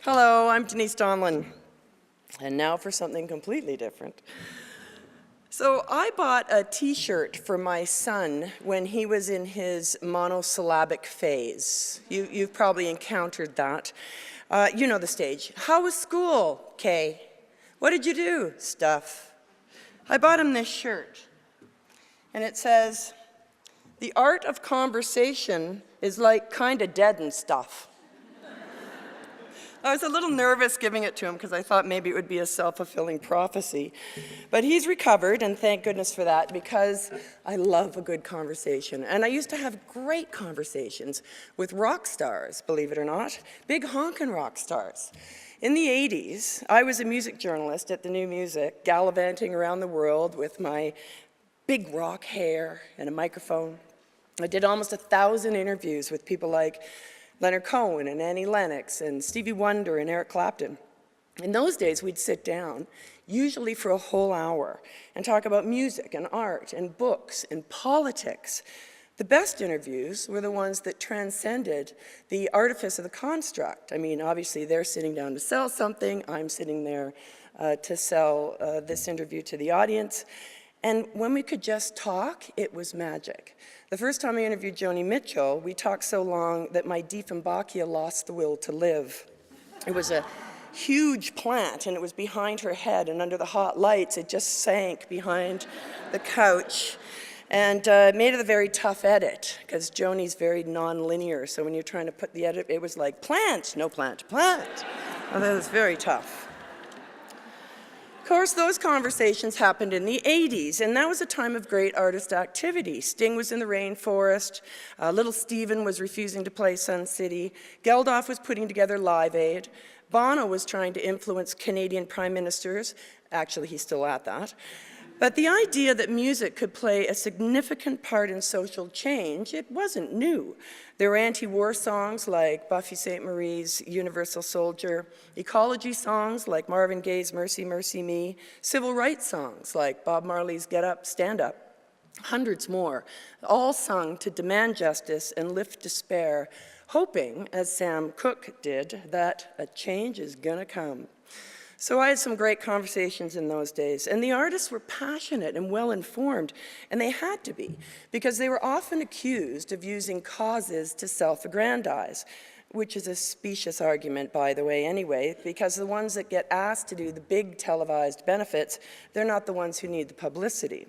Hello, I'm Denise Donlon, and now for something completely different. So I bought a t-shirt for my son when he was in his monosyllabic phase. You've probably encountered that. You know the stage. How was school, Kay? What did you do? Stuff. I bought him this shirt, and it says, "The art of conversation is like kinda dead and stuff." I was a little nervous giving it to him because I thought maybe it would be a self-fulfilling prophecy. But he's recovered, and thank goodness for that, because I love a good conversation. And I used to have great conversations with rock stars, believe it or not, big honkin' rock stars. In the 80s, I was a music journalist at the NewMusic, gallivanting around the world with my big rock hair and a microphone. I did almost 1,000 interviews with people like Leonard Cohen and Annie Lennox and Stevie Wonder and Eric Clapton. In those days, we'd sit down, usually for a whole hour, and talk about music and art and books and politics. The best interviews were the ones that transcended the artifice of the construct. I mean, obviously, they're sitting down to sell something. I'm sitting there to sell this interview to the audience. And when we could just talk, it was magic. The first time I interviewed Joni Mitchell, we talked so long that my Dieffenbachia lost the will to live. It was a huge plant, and it was behind her head, and under the hot lights, it just sank behind the couch. And it made it a very tough edit, because Joni's very non-linear, so when you're trying to put the edit, it was like, plant, no plant, plant. Well, that was very tough. Of course, those conversations happened in the 80s, and that was a time of great artist activity. Sting was in the rainforest, Little Steven was refusing to play Sun City, Geldof was putting together Live Aid, Bono was trying to influence Canadian prime ministers, actually he's still at that. But the idea that music could play a significant part in social change, it wasn't new. There were anti-war songs like Buffy Sainte-Marie's Universal Soldier, ecology songs like Marvin Gaye's Mercy, Mercy Me, civil rights songs like Bob Marley's Get Up, Stand Up, hundreds more, all sung to demand justice and lift despair, hoping, as Sam Cooke did, that a change is gonna come. So I had some great conversations in those days, and the artists were passionate and well-informed, and they had to be, because they were often accused of using causes to self-aggrandize, which is a specious argument, by the way, anyway, because the ones that get asked to do the big televised benefits, they're not the ones who need the publicity.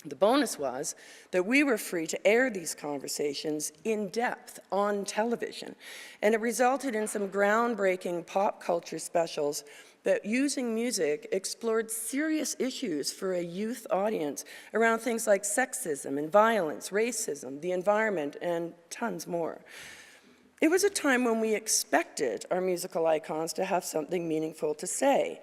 The bonus was that we were free to air these conversations in depth on television, and it resulted in some groundbreaking pop culture specials that, using music, explored serious issues for a youth audience around things like sexism and violence, racism, the environment, and tons more. It was a time when we expected our musical icons to have something meaningful to say,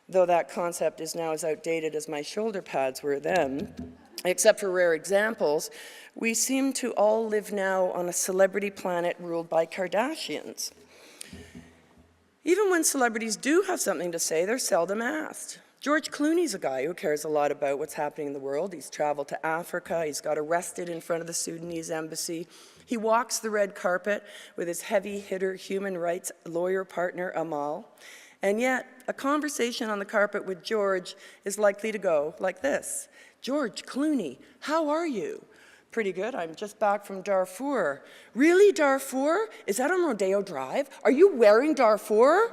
though that concept is now as outdated as my shoulder pads were then. Except for rare examples, we seem to all live now on a celebrity planet ruled by Kardashians. Even when celebrities do have something to say, they're seldom asked. George Clooney's a guy who cares a lot about what's happening in the world. He's traveled to Africa, he's got arrested in front of the Sudanese embassy. He walks the red carpet with his heavy hitter human rights lawyer partner, Amal. And yet, a conversation on the carpet with George is likely to go like this. George Clooney, how are you? Pretty good, I'm just back from Darfur. Really, Darfur? Is that on Rodeo Drive? Are you wearing Darfur?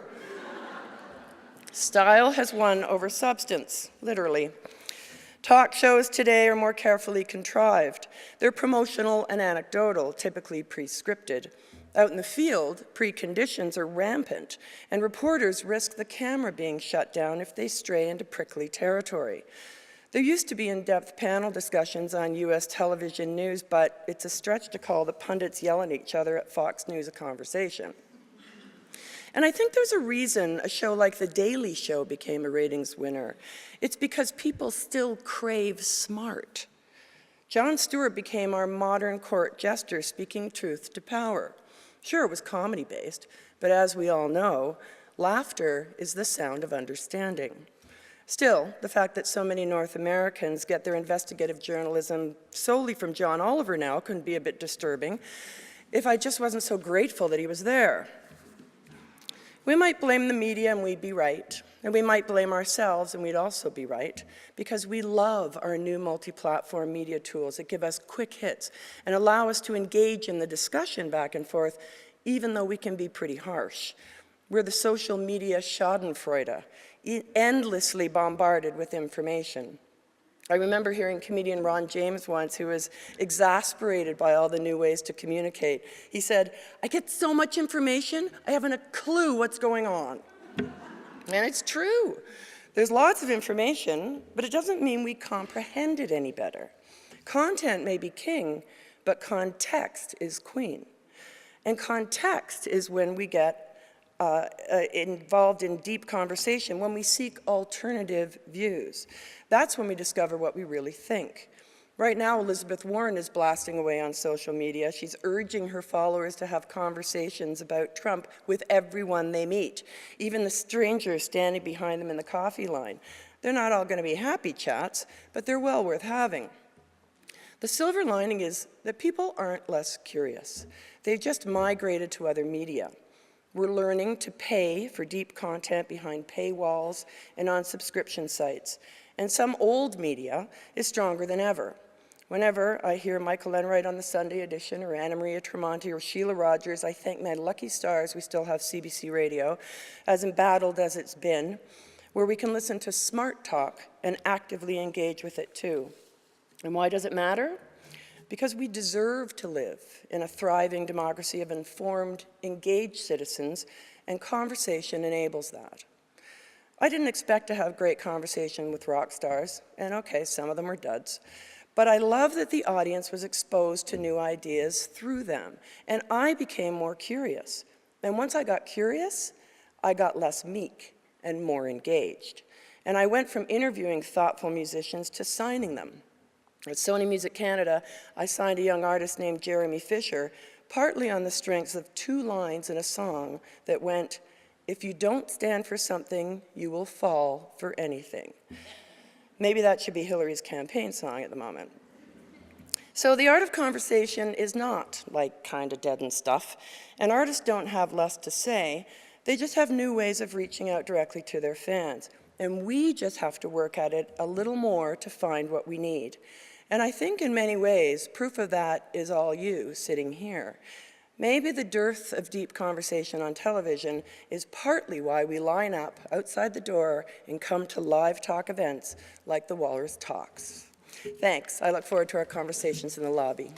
Style has won over substance, literally. Talk shows today are more carefully contrived. They're promotional and anecdotal, typically pre-scripted. Out in the field, preconditions are rampant, and reporters risk the camera being shut down if they stray into prickly territory. There used to be in-depth panel discussions on US television news, but it's a stretch to call the pundits yelling at each other at Fox News a conversation. And I think there's a reason a show like The Daily Show became a ratings winner. It's because people still crave smart. Jon Stewart became our modern court jester speaking truth to power. Sure, it was comedy-based, but as we all know, laughter is the sound of understanding. Still, the fact that so many North Americans get their investigative journalism solely from John Oliver now can be a bit disturbing if I just wasn't so grateful that he was there. We might blame the media and we'd be right, and we might blame ourselves and we'd also be right, because we love our new multi-platform media tools that give us quick hits and allow us to engage in the discussion back and forth, even though we can be pretty harsh. We're the social media schadenfreude, endlessly bombarded with information. I remember hearing comedian Ron James once, who was exasperated by all the new ways to communicate. He said, "I get so much information, I haven't a clue what's going on." And it's true. There's lots of information, but it doesn't mean we comprehend it any better. Content may be king, but context is queen. And context is when we get involved in deep conversation, when we seek alternative views. That's when we discover what we really think. Right now, Elizabeth Warren is blasting away on social media. She's urging her followers to have conversations about Trump with everyone they meet, even the strangers standing behind them in the coffee line. They're not all going to be happy chats, but they're well worth having. The silver lining is that people aren't less curious. They've just migrated to other media. We're learning to pay for deep content behind paywalls and on subscription sites. And some old media is stronger than ever. Whenever I hear Michael Enright on the Sunday edition, or Anna Maria Tremonti, or Sheila Rogers, I thank my lucky stars we still have CBC Radio, as embattled as it's been, where we can listen to smart talk and actively engage with it too. And why does it matter? Because we deserve to live in a thriving democracy of informed, engaged citizens, and conversation enables that. I didn't expect to have great conversation with rock stars, and okay, some of them are duds, but I love that the audience was exposed to new ideas through them, and I became more curious. And once I got curious, I got less meek and more engaged. And I went from interviewing thoughtful musicians to signing them. At Sony Music Canada, I signed a young artist named Jeremy Fisher, partly on the strengths of 2 lines in a song that went, "If you don't stand for something, you will fall for anything." Maybe that should be Hillary's campaign song at the moment. So the art of conversation is not like kind of dead and stuff, and artists don't have less to say. They just have new ways of reaching out directly to their fans. And we just have to work at it a little more to find what we need. And I think in many ways, proof of that is all you sitting here. Maybe the dearth of deep conversation on television is partly why we line up outside the door and come to live talk events like the Walrus Talks. Thanks. I look forward to our conversations in the lobby.